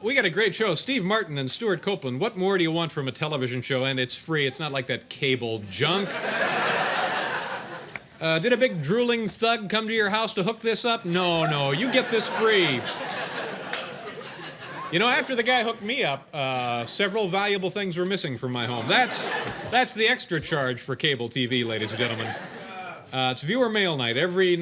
We got a great show. Steve Martin and Stuart Copeland. What more do you want from a television show? And it's free. It's not like that cable junk. Did a big drooling thug come to your house to hook this up? No. You get this free. You know, after the guy hooked me up, several valuable things were missing from my home. That's the extra charge for cable TV, ladies and gentlemen. It's viewer mail night. Every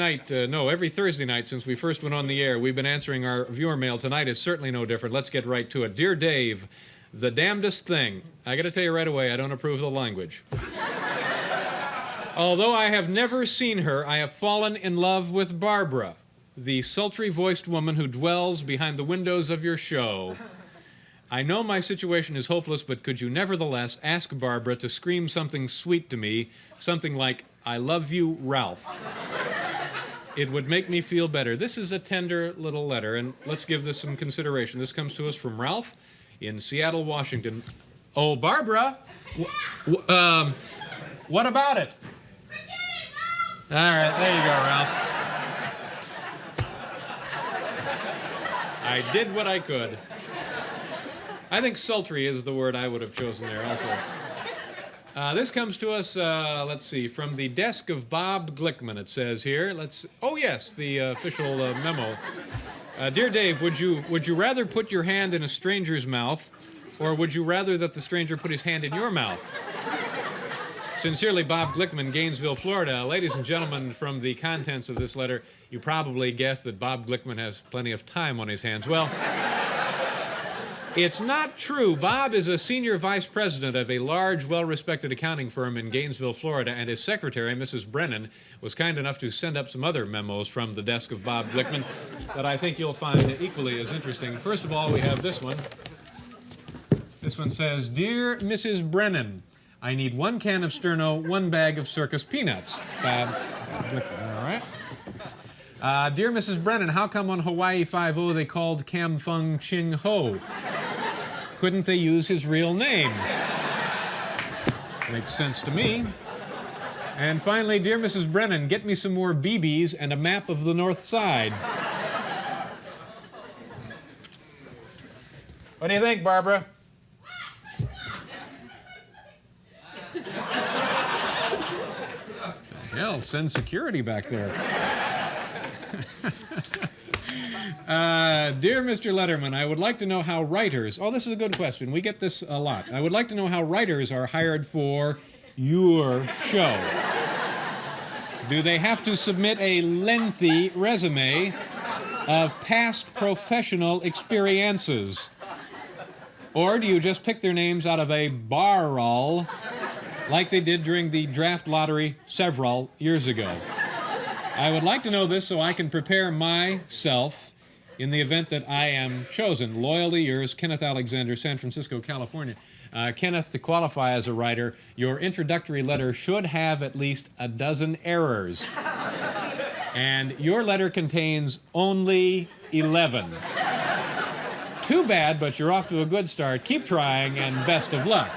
Thursday night since we first went on the air, we've been answering our viewer mail. Tonight is certainly no different. Let's get right to it. Dear Dave, the damnedest thing. I got to tell you right away, I don't approve of the language. Although I have never seen her, I have fallen in love with Barbara, the sultry-voiced woman who dwells behind the windows of your show. I know my situation is hopeless, but could you nevertheless ask Barbara to scream something sweet to me, something like, I love you, Ralph. It would make me feel better. This is a tender little letter, and let's give this some consideration. This comes to us from Ralph in Seattle, Washington. Oh, Barbara! What about it? All right, there you go, Ralph. I did what I could. I think sultry is the word I would have chosen there also. This comes to us, let's see, from the desk of Bob Glickman, it says here. Oh, yes, the official memo. Dear Dave, would you rather put your hand in a stranger's mouth, or would you rather that the stranger put his hand in your mouth? Sincerely, Bob Glickman, Gainesville, Florida. Ladies and gentlemen, from the contents of this letter, you probably guessed that Bob Glickman has plenty of time on his hands. Well, it's not true. Bob is a senior vice president of a large, well-respected accounting firm in Gainesville, Florida, and his secretary, Mrs. Brennan, was kind enough to send up some other memos from the desk of Bob Glickman that I think you'll find equally as interesting. First of all, we have this one. This one says, Dear Mrs. Brennan, I need 1 can of Sterno, 1 bag of circus peanuts. Bob Glickman, all right. Dear Mrs. Brennan, how come on Hawaii Five-0 they called Kam Fung Ching Ho? Couldn't they use his real name? Makes sense to me. And finally, dear Mrs. Brennan, get me some more BBs and a map of the North Side. What do you think, Barbara? Hell, send security back there. Dear Mr. Letterman, I would like to know how writers... Oh, this is a good question. We get this a lot. I would like to know how writers are hired for your show. Do they have to submit a lengthy resume of past professional experiences? Or do you just pick their names out of a bar roll like they did during the draft lottery several years ago? I would like to know this so I can prepare myself in the event that I am chosen. Loyally yours, Kenneth Alexander, San Francisco, California. Kenneth, to qualify as a writer, your introductory letter should have at least a dozen errors. And your letter contains only 11. Too bad, but you're off to a good start. Keep trying, and best of luck.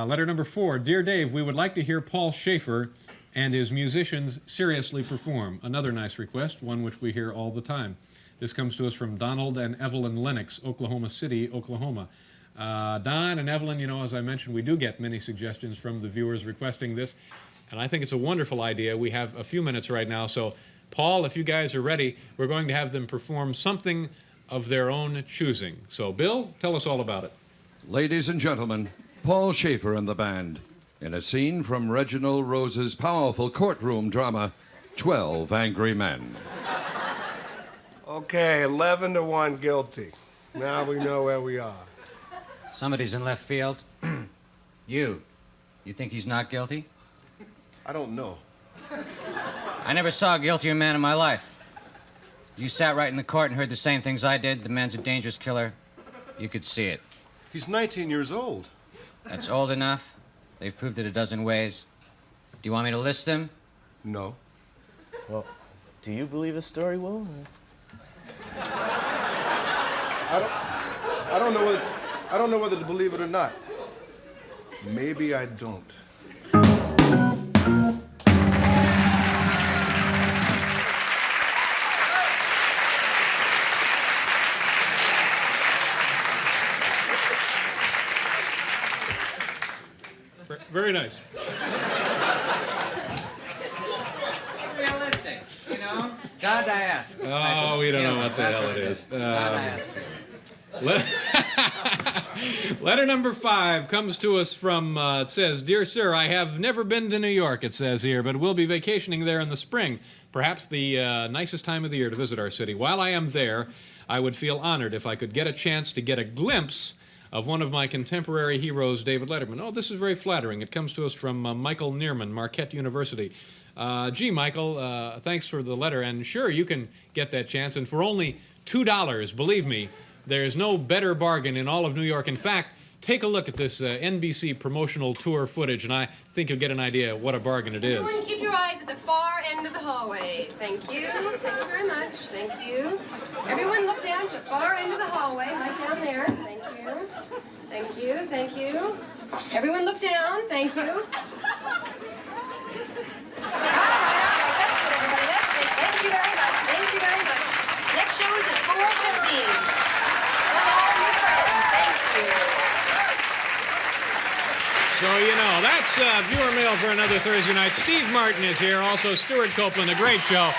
Letter number 4. Dear Dave, we would like to hear Paul Schaefer and his musicians seriously perform. Another nice request, one which we hear all the time. This comes to us from Donald and Evelyn Lennox, Oklahoma City, Oklahoma. Don and Evelyn, you know, as I mentioned, we do get many suggestions from the viewers requesting this, and I think it's a wonderful idea. We have a few minutes right now, so Paul, if you guys are ready, we're going to have them perform something of their own choosing. So, Bill, tell us all about it. Ladies and gentlemen, Paul Schaefer and the band in a scene from Reginald Rose's powerful courtroom drama, 12 Angry Men. Okay, 11-1 guilty. Now we know where we are. Somebody's in left field. You think he's not guilty? I don't know. I never saw a guiltier man in my life. You sat right in the court and heard the same things I did. The man's a dangerous killer. You could see it. He's 19 years old. That's old enough. They've proved it a dozen ways. Do you want me to list them? No. Well, do you believe his story, Will? I don't know whether to believe it or not. Maybe I don't. Dadaesque. Oh, we don't know what the That's hell what it is. Dadaesque. Letter number 5 comes to us from, it says, Dear Sir, I have never been to New York, it says here, but will be vacationing there in the spring. Perhaps the nicest time of the year to visit our city. While I am there, I would feel honored if I could get a chance to get a glimpse of one of my contemporary heroes, David Letterman. Oh, this is very flattering. It comes to us from Michael Neerman, Marquette University. Gee, Michael, thanks for the letter. And sure, you can get that chance. And for only $2, believe me, there's no better bargain in all of New York. In fact, take a look at this NBC promotional tour footage, and I think you'll get an idea of what a bargain it is. Everyone keep your eyes at the far end of the hallway. Thank you. Thank you very much. Thank you. Everyone look down to the far end of the hallway, right down there. Thank you. Thank you. Thank you. Everyone look down. Thank you. All right. That's it, everybody. That's it. Thank you very much. Thank you very much. Next show is at 4:15. With all your friends. Thank you. So, you know, that's viewer mail for another Thursday night. Steve Martin is here, also Stuart Copeland, a great show.